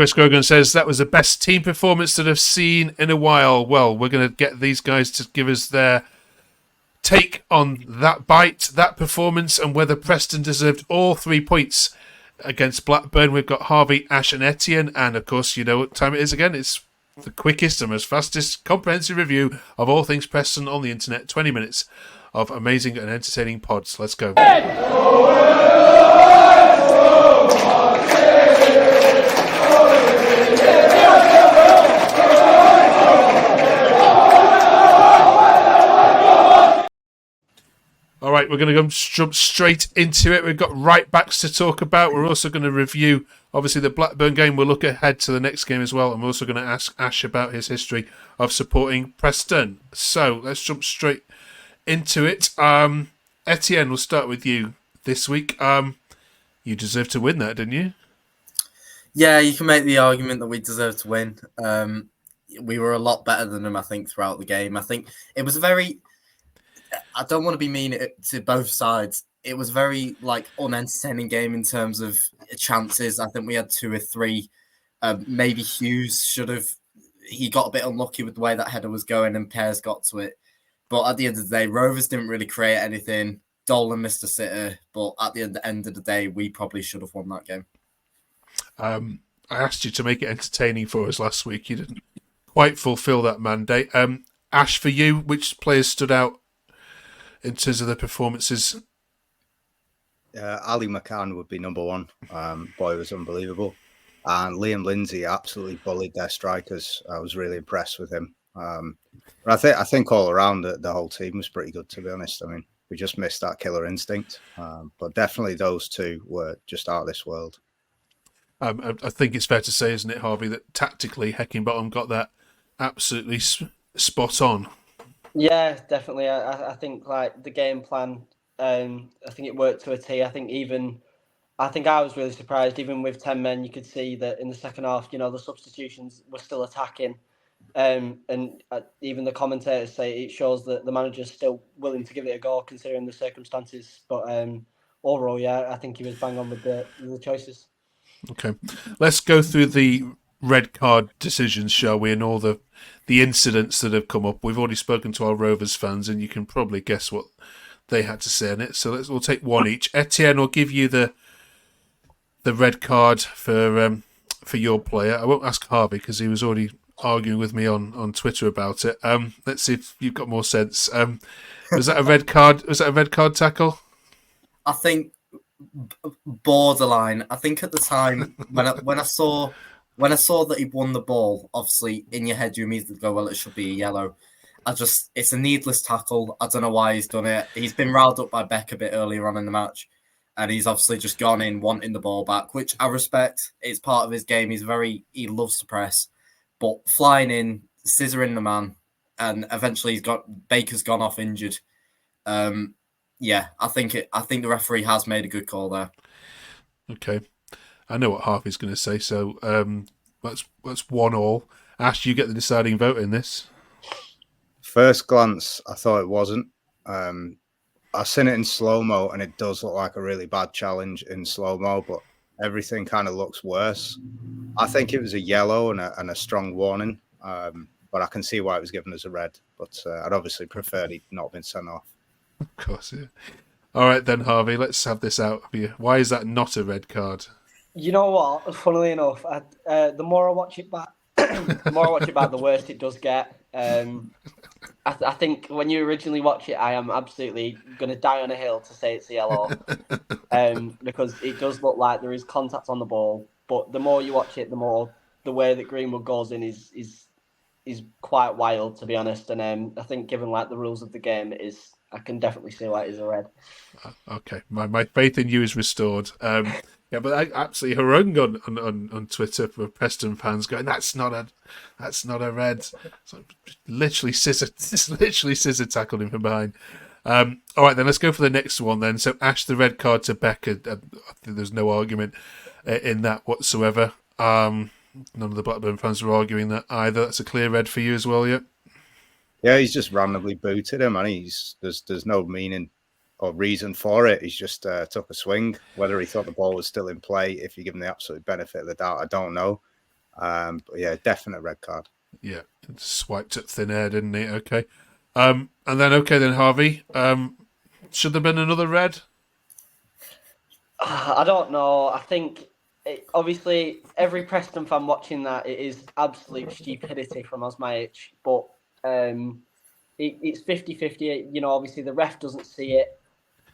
Chris Grogan says that was the best team performance that I've seen in a while. Well, we're going to get these guys to give us their take on that bite, that performance, and whether Preston deserved all 3 points against Blackburn. We've got Harvey, Ash and Etienne, and of course, you know what time it is again. It's the quickest and most fastest comprehensive review of all things Preston on the internet. 20 minutes of amazing and entertaining pods. Let's go. All right, we're going to jump straight into it. We've got right backs to talk about. We're also going to review, obviously, the Blackburn game. We'll look ahead to the next game as well. And we're also going to ask Ash about his history of supporting Preston. So let's jump straight into it. Etienne, we'll start with you this week. You deserved to win that, didn't you? Yeah, you can make the argument that we deserved to win. We were a lot better than them, I think, throughout the game. I think it was a very... I don't want to be mean to both sides. It was very unentertaining game in terms of chances. I think we had 2 or 3. Maybe Hughes he got a bit unlucky with the way that header was going and Pears got to it. But at the end of the day, Rovers didn't really create anything. Dolan missed a sitter. But at the end of the day, we probably should have won that game. I asked you to make it entertaining for us last week. You didn't quite fulfill that mandate. Ash, for you, which players stood out in terms of their performances? Ali McCann would be number one. Boy, was unbelievable. And Liam Lindsay absolutely bullied their strikers. I was really impressed with him. But I think all around the whole team was pretty good, to be honest. I mean, we just missed that killer instinct. But definitely those 2 were just out of this world. I think it's fair to say, isn't it, Harvey, that tactically Heckingbottom got that absolutely spot on. Yeah, definitely. I think the game plan, I think it worked to a T. I think I was really surprised. Even with 10 men, you could see that in the second half, the substitutions were still attacking. And even the commentators say it shows that the manager's still willing to give it a go considering the circumstances. But overall, yeah, I think he was bang on with the choices. Okay, let's go through the red card decisions, shall we, and all the incidents that have come up. We've already spoken to our Rovers fans, and you can probably guess what they had to say on it. So we'll take one each. Etienne, will give you the red card for your player. I won't ask Harvey because he was already arguing with me on Twitter about it. Let's see if you've got more sense. Was that a red card? Was that a red card tackle? I think borderline. I think at the time when I saw that he won the ball, obviously in your head you immediately go, well, it should be a yellow. It's a needless tackle. I don't know why he's done it. He's been riled up by Beck a bit earlier on in the match, and he's obviously just gone in wanting the ball back, which I respect. It's part of his game. He loves to press, but flying in, scissoring the man, and eventually Baker's gone off injured. Yeah, I think the referee has made a good call there. Okay. I know what Harvey's going to say, so that's 1-1. Ash, you get the deciding vote in this. First glance, I thought it wasn't. I've seen it in slow-mo, and it does look like a really bad challenge in slow-mo, but everything kind of looks worse. I think it was a yellow and a strong warning, but I can see why it was given as a red. But I'd obviously preferred he'd not been sent off. Of course, yeah. All right then, Harvey, let's have this out of you. Why is that not a red card? You know what? Funnily enough, the more I watch it back, the worse it does get. I think when you originally watch it, I am absolutely going to die on a hill to say it's a yellow, because it does look like there is contact on the ball. But the more you watch it, the more the way that Greenwood goes in is quite wild, to be honest. And I think given the rules of the game, I can definitely see why it is a red. Okay, my faith in you is restored. Yeah, but I absolutely harung on Twitter for Preston fans going, that's not a red. So literally scissor tackled him from behind. All right, then let's go for the next one then. So Ash, the red card to Beck. I think there's no argument in that whatsoever. None of the Blackburn fans were arguing that either. That's a clear red for you as well, yeah? Yeah, he's just randomly booted him, and there's no meaning or reason for it. He's just took a swing. Whether he thought the ball was still in play, if you give him the absolute benefit of the doubt, I don't know. But yeah, definite red card. Yeah, it swiped at thin air, didn't he? Okay. And then Harvey. Should there have been another red? I don't know. I think obviously every Preston fan watching that, it is absolute stupidity from Osmajic, but it's 50-50. You know, obviously the ref doesn't see it,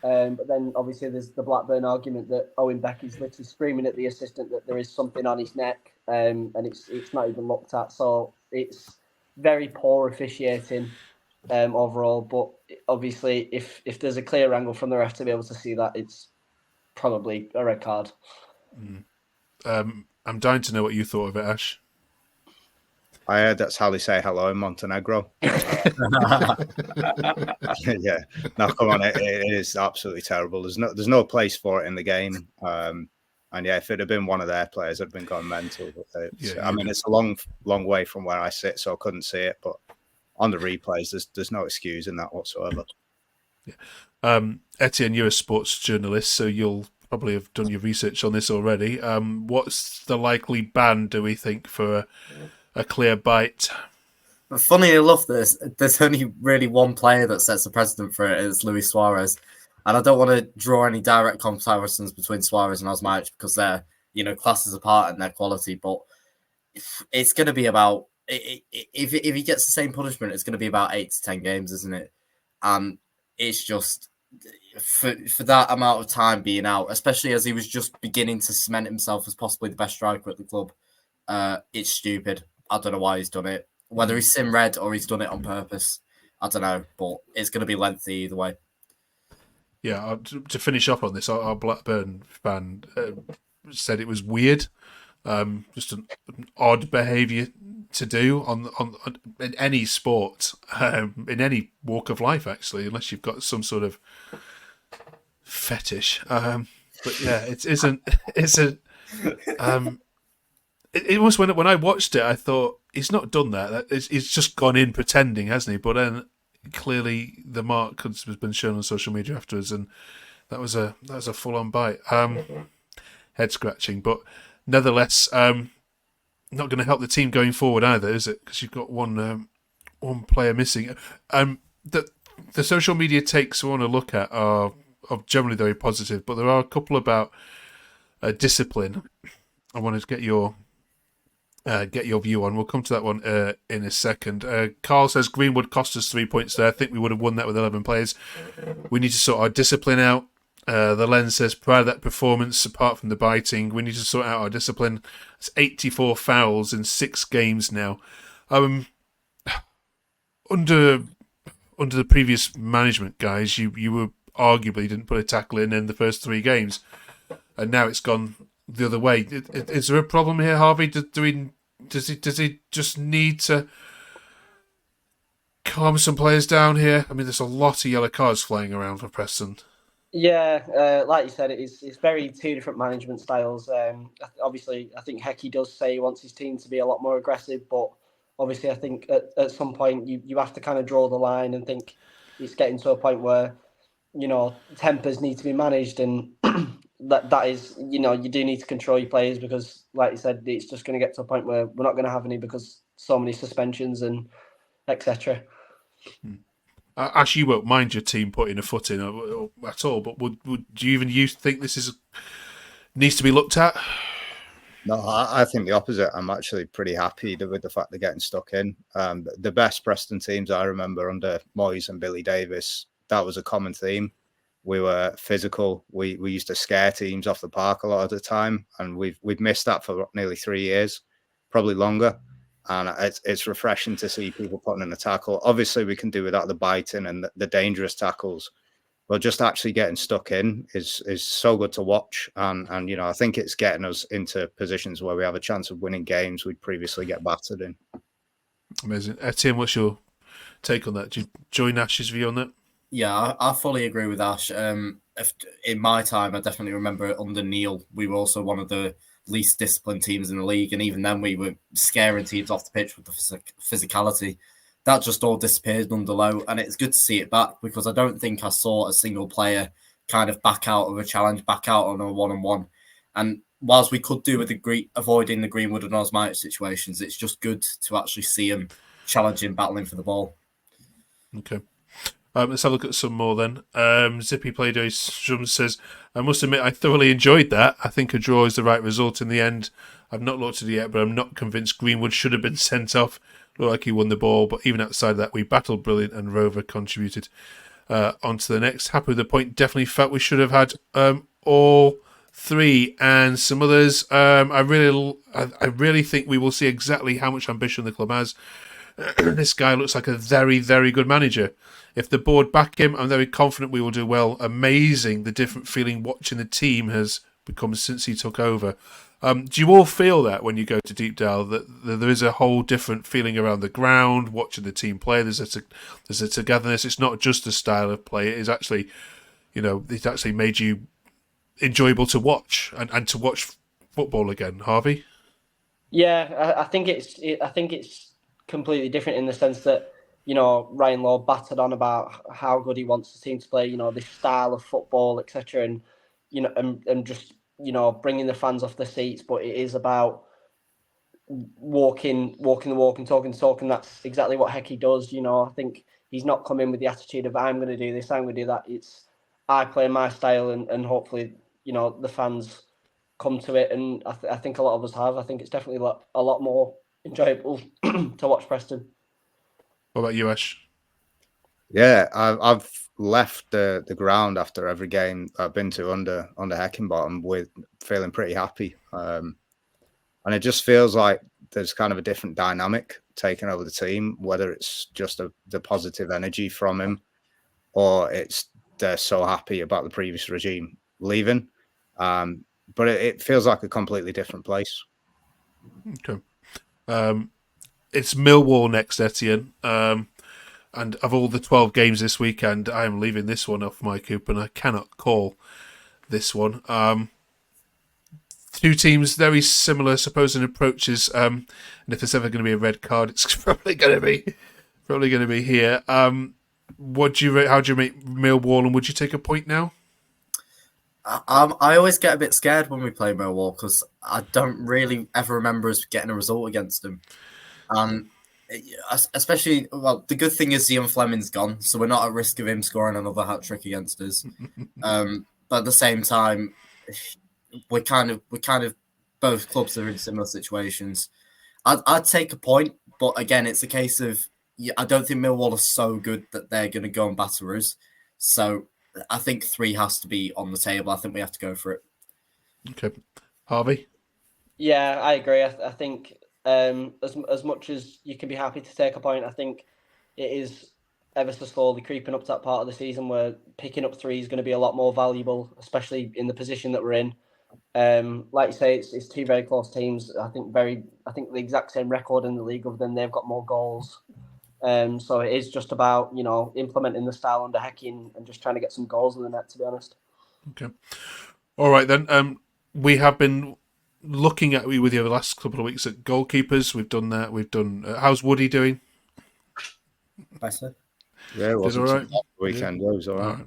but then obviously there's the Blackburn argument that Owen Beck is literally screaming at the assistant that there is something on his neck, and it's not even looked at. So it's very poor officiating overall. But obviously, if there's a clear angle from the ref to be able to see that, it's probably a red card. I'm dying to know what you thought of it, Ash. I heard that's how they say hello in Montenegro. Yeah, no, come on, it is absolutely terrible. There's no place for it in the game. And yeah, if it had been one of their players, I'd been gone mental. I mean, it's a long way from where I sit, so I couldn't see it. But on the replays, there's no excuse in that whatsoever. Yeah. Etienne, you're a sports journalist, so you'll probably have done your research on this already. What's the likely ban, do we think, for a clear bite? Funny enough, there's only really one player that sets a precedent for it. Is Luis Suarez, and I don't want to draw any direct comparisons between Suarez and Osmajic because they're classes apart in their quality. But it's going to be about if he gets the same punishment, it's going to be about 8 to 10 games, isn't it? And it's just for that amount of time being out, especially as he was just beginning to cement himself as possibly the best striker at the club. It's stupid. I don't know why he's done it. Whether he's seen red or he's done it on purpose, I don't know. But it's going to be lengthy either way. Yeah, to finish up on this, our Blackburn fan said it was weird, just an odd behaviour to do on in any sport, in any walk of life, actually, unless you've got some sort of fetish. But yeah, it isn't. It's a. It was when I watched it, I thought he's not done that. He's just gone in pretending, hasn't he? But then clearly the mark has been shown on social media afterwards, and that was a full on bite. Head scratching, but nevertheless, not going to help the team going forward either, is it? Because you've got one player missing. The social media takes I want to look at are generally very positive, but there are a couple about discipline. I wanted to get your view on. We'll come to that one in a second. Carl says Greenwood cost us 3 points there. I think we would have won that with 11 players. We need to sort our discipline out. The Lens says prior to that performance, apart from the biting, we need to sort out our discipline. It's 84 fouls in 6 games now. Under the previous management, guys, you were arguably didn't put a tackle in the first 3 games, and now it's gone the other way. Is there a problem here, Harvey? Does he just need to calm some players down here? I mean, there's a lot of yellow cards flying around for Preston. Yeah, like you said, it's very 2 different management styles. Obviously, I think Hecky does say he wants his team to be a lot more aggressive, but obviously, I think at some point you have to kind of draw the line and think it's getting to a point where tempers need to be managed, and that is you do need to control your players because, like you said, it's just going to get to a point where we're not going to have any because so many suspensions and etc. Ash, you won't mind your team putting a foot in at all, but would do you think this needs to be looked at? No, I think the opposite. I'm actually pretty happy with the fact they're getting stuck in. The best Preston teams I remember under Moyes and Billy Davis, that was a common theme. We were physical. We used to scare teams off the park a lot of the time, and we've missed that for nearly 3 years, probably longer. And it's refreshing to see people putting in a tackle. Obviously, we can do without the biting and the dangerous tackles, but just actually getting stuck in is so good to watch. And I think it's getting us into positions where we have a chance of winning games we'd previously get battered in. Amazing. Etienne, what's your take on that? Do you join Ash's view on that? Yeah, I fully agree with Ash. In my time, I definitely remember under Neil, we were also one of the least disciplined teams in the league, and even then we were scaring teams off the pitch with the physicality. That just all disappeared under Lowe, and it's good to see it back because I don't think I saw a single player kind of back out of a challenge, back out on a one-on-one. And whilst we could do with avoiding the Greenwood and Osmajic situations, it's just good to actually see him challenging, battling for the ball. Okay. Let's have a look at some more then. Zippy Play-Doh says, I must admit I thoroughly enjoyed that. I think a draw is the right result in the end. I've not looked at it yet, but I'm not convinced Greenwood should have been sent off. Looked like he won the ball, but even outside of that, we battled brilliant and Rover contributed. On to the next. Happy with the point. Definitely felt we should have had all three and some others. I really think we will see exactly how much ambition the club has. This guy looks like a very, very good manager. If the board back him, I'm very confident we will do well. Amazing the different feeling watching the team has become since he took over. Do you all feel that when you go to Deepdale that there is a whole different feeling around the ground, watching the team play? There's a togetherness. It's not just a style of play. It is actually, it's actually made you enjoyable to watch and to watch football again. Harvey? Yeah, I think it's completely different in the sense that, Ryan Law battered on about how good he wants the team to play, this style of football, etc. And, and just, bringing the fans off the seats. But it is about walking the walk and talking the talk. And that's exactly what Hecky does. I think he's not come in with the attitude of I'm going to do this, I'm going to do that. It's I play my style and hopefully, the fans come to it. And I think a lot of us have. I think it's definitely a lot more enjoyable to watch Preston. What about you, Ash? Yeah, I've left the ground after every game I've been to under Heckingbottom with feeling pretty happy. And it just feels like there's kind of a different dynamic taking over the team, whether it's just the positive energy from him or it's they're so happy about the previous regime leaving. But it feels like a completely different place. Okay. It's Millwall next, Etienne. And of all the 12 games this weekend, I am leaving this one off my coupon. I cannot call this one. Two teams very similar supposing approaches. And if there's ever going to be a red card, it's probably going to be here. How do you rate Millwall, and would you take a point now? I always get a bit scared when we play Millwall because I don't really ever remember us getting a result against them. Especially, the good thing is Ian Fleming's gone, so we're not at risk of him scoring another hat-trick against us. But at the same time, we're kind of both clubs are in similar situations. I'd take a point, but again, it's a case of I don't think Millwall are so good that they're going to go and batter us. So I think 3 has to be on the table. I think we have to go for it. Okay, Harvey. Yeah, I agree. I think as much as you can be happy to take a point, I think it is ever so slowly creeping up to that part of the season where picking up 3 is going to be a lot more valuable, especially in the position that we're in. Like you say, it's 2 very close teams. I think the exact same record in the league, other than they've got more goals. So it is just about implementing the style under Hecky and just trying to get some goals in the net, to be honest. Okay, all right then. We have been looking at with you the last couple of weeks at goalkeepers. We've done that. We've done. How's Woody doing? Better. Yeah, it was all right. Weekend. Yeah. It was all right.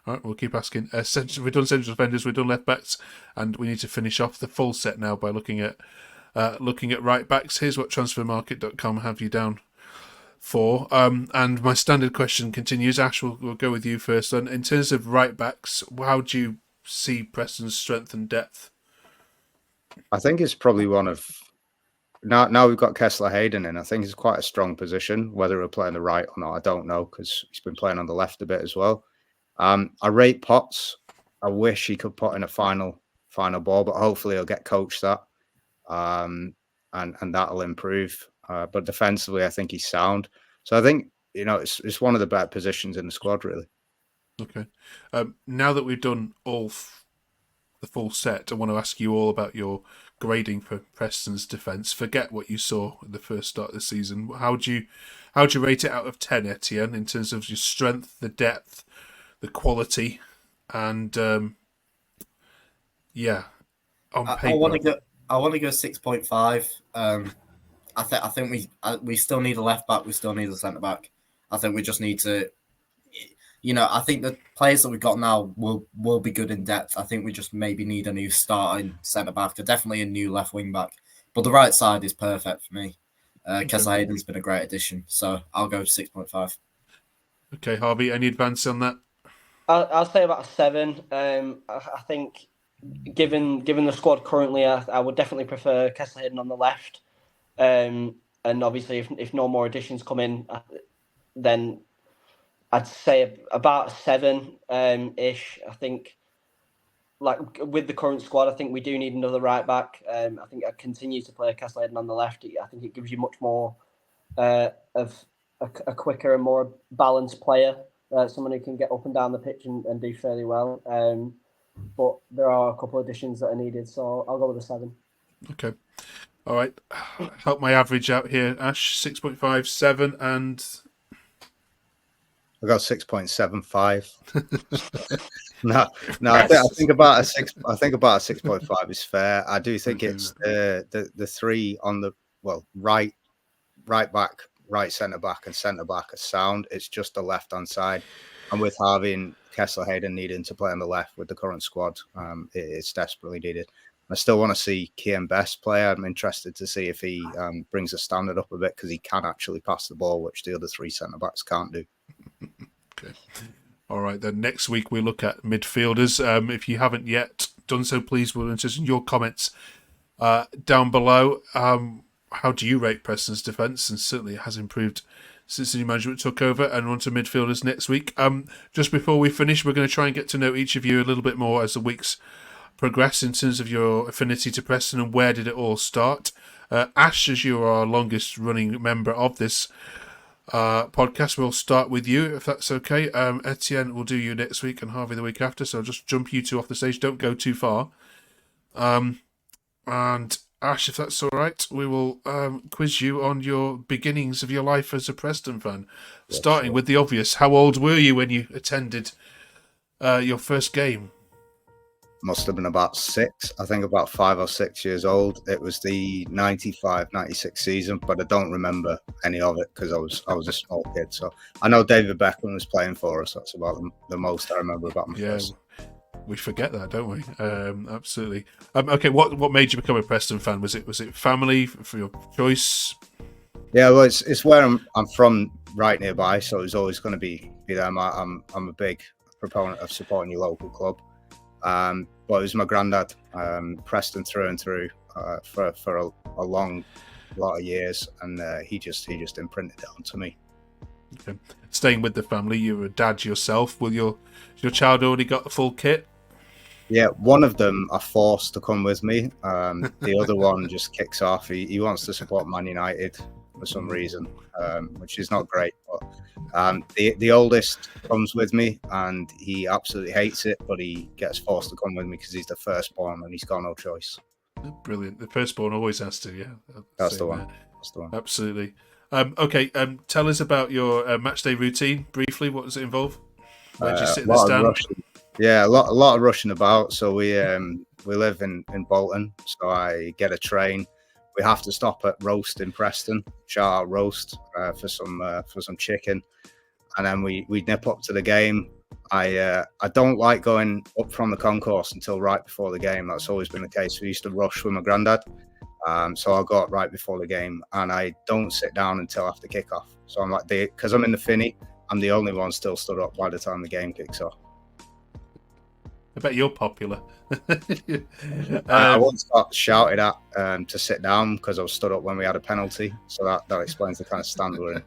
All right, we'll keep asking. We've done central defenders. We've done left backs, and we need to finish off the full set now by looking at right backs. Here's what transfermarket.com have you down for. And my standard question continues. Ash, we'll go with you first. Then, in terms of right backs, how do you see Preston's strength and depth? I think it's probably one of now we've got Kessler Hayden in. I think it's quite a strong position. Whether he'll play on the right or not, I don't know because he's been playing on the left a bit as well. I rate Potts. I wish he could put in a final ball, but hopefully he'll get coached that, and that'll improve. But defensively, I think he's sound. So I think it's one of the better positions in the squad, really. Okay. Now that we've done all the full set, I want to ask you all about your grading for Preston's defence. Forget what you saw at the first start of the season. How do you rate it out of 10, Etienne, in terms of your strength, the depth, the quality, and on paper? I want to go 6.5. I think we still need a left back. We still need a centre back. I think we just need to. I think the players that we've got now will be good in depth. I think we just maybe need a new starting centre back, definitely a new left wing back. But the right side is perfect for me. Kessler Hayden's been a great addition, so I'll go 6.5. Okay, Harvey, any advance on that? I'll say about a 7. I think, given the squad currently, I would definitely prefer Kessler Hayden on the left. And obviously, if no more additions come in, then I'd say about a 7 ish. I think, like with the current squad, I think we do need another right back. I think I'd continue to play Kessler Hayden on the left. I think it gives you much more of a quicker and more balanced player. Someone who can get up and down the pitch and do fairly well. But there are a couple of additions that are needed, so I'll go with a 7. Okay. All right. Help my average out here, Ash. 6.5, 7, and... I got 6.75. No. Yes. I think about a 6. I think about a 6.5 is fair. I do think it's the three on the right back, right centre back, and centre back are sound. It's just the left hand side, and with Harvey and Kessler Hayden needing to play on the left with the current squad, it's desperately needed. I still want to see Kian Best play. I'm interested to see if he brings the standard up a bit, because he can actually pass the ball, which the other three centre backs can't do. Okay. All right, then next week we look at midfielders. If you haven't yet done so, please, we're interested in your comments down below. How do you rate Preston's defence? And certainly it has improved since the new management took over. And on to midfielders next week. Just before we finish, we're going to try and get to know each of you a little bit more as the weeks progress in terms of your affinity to Preston and where did it all start. Ash, as you are our longest running member of this podcast, we'll start with you, if that's okay. Etienne will do you next week and Harvey the week after, so I'll just jump you two off the stage. Don't go too far. And Ash, if that's all right, we will quiz you on your beginnings of your life as a Preston fan. Yes, starting with the obvious. How old were you when you attended your first game? Must have been about 6. I think about 5 or 6 years old. It was the 95-96 season, but I don't remember any of it because I was a small kid. So I know David Beckham was playing for us. That's about the most I remember about my first. We forget that, don't we? Absolutely. Okay, what made you become a Preston fan? Was it family for your choice? Yeah, well, it's where I'm from, right nearby. So it's always going to be them. I'm a big proponent of supporting your local club. But it was my granddad, Preston through and through, for a long lot of years, and he just imprinted it onto me. Okay. Staying with the family, you're a dad yourself. Will your child already got the full kit? Yeah, one of them are forced to come with me. The other one just kicks off. He wants to support Man United for some reason, which is not great. But the oldest comes with me, and he absolutely hates it, but he gets forced to come with me because he's the firstborn and he's got no choice. Brilliant. The firstborn always has to, yeah. That's the one. Absolutely. Okay, tell us about your matchday routine briefly. What does it involve? Where do you sit in the stand? Yeah, a lot of rushing about. So we live in Bolton, so I get a train. We have to stop at Roast in Preston. Shout out Roast for some chicken, and then we nip up to the game. I don't like going up from the concourse until right before the game. That's always been the case. We used to rush with my granddad, so I'll go up right before the game, and I don't sit down until after kickoff. So I'm like, because I'm in the Finny, I'm the only one still stood up by the time the game kicks off. I bet you're popular. I once got shouted at to sit down because I was stood up when we had a penalty. So that explains the kind of stand we're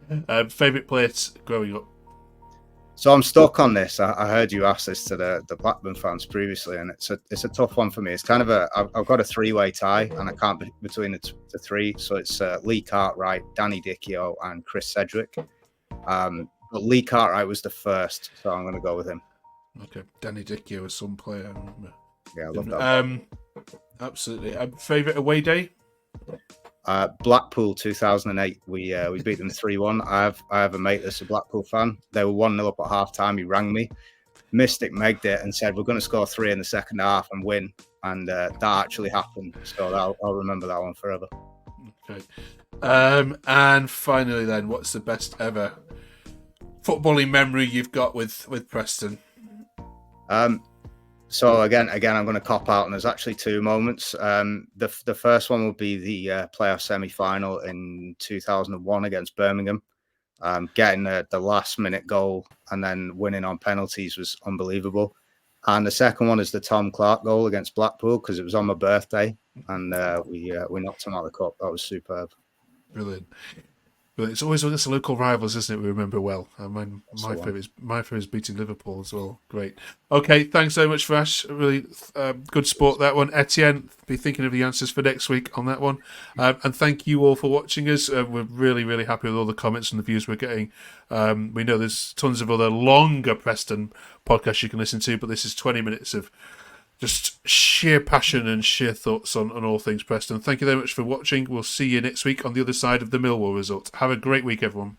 in. Favourite players growing up? So I'm stuck on this. I heard you ask this to the Blackburn fans previously, and it's a tough one for me. It's kind of I've got a 3-way tie, and I can't be between the three. So it's Lee Cartwright, Danny Dichio, and Chris Sedgwick. But Lee Cartwright was the first, so I'm going to go with him. Okay, Danny Dichio was some player, I remember. Yeah, I love that. Absolutely. Favourite away day? Blackpool 2008. We beat them 3-1. I have a mate that's a Blackpool fan. They were 1-0 up at half time. He rang me, Mystic megged it, and said we're going to score 3 in the second half and win. And that actually happened. So I'll remember that one forever. Okay. And finally, then, what's the best ever footballing memory you've got with Preston? So again, I'm going to cop out, and there's actually two moments. The first one will be the playoff semi-final in 2001 against Birmingham. Getting the last minute goal and then winning on penalties was unbelievable. And the second one is the Tom Clark goal against Blackpool, because it was on my birthday, and we knocked him out of the cup. That was superb. Brilliant. But it's always against the local rivals, isn't it? We remember well. My favourite is beating Liverpool as well. Great. Okay, thanks so much, Vash. Really good sport, that one. Etienne, be thinking of the answers for next week on that one. And thank you all for watching us. We're really, really happy with all the comments and the views we're getting. We know there's tons of other longer Preston podcasts you can listen to, but this is 20 minutes of just sheer passion and sheer thoughts on all things Preston. Thank you very much for watching. We'll see you next week on the other side of the Millwall result. Have a great week, everyone.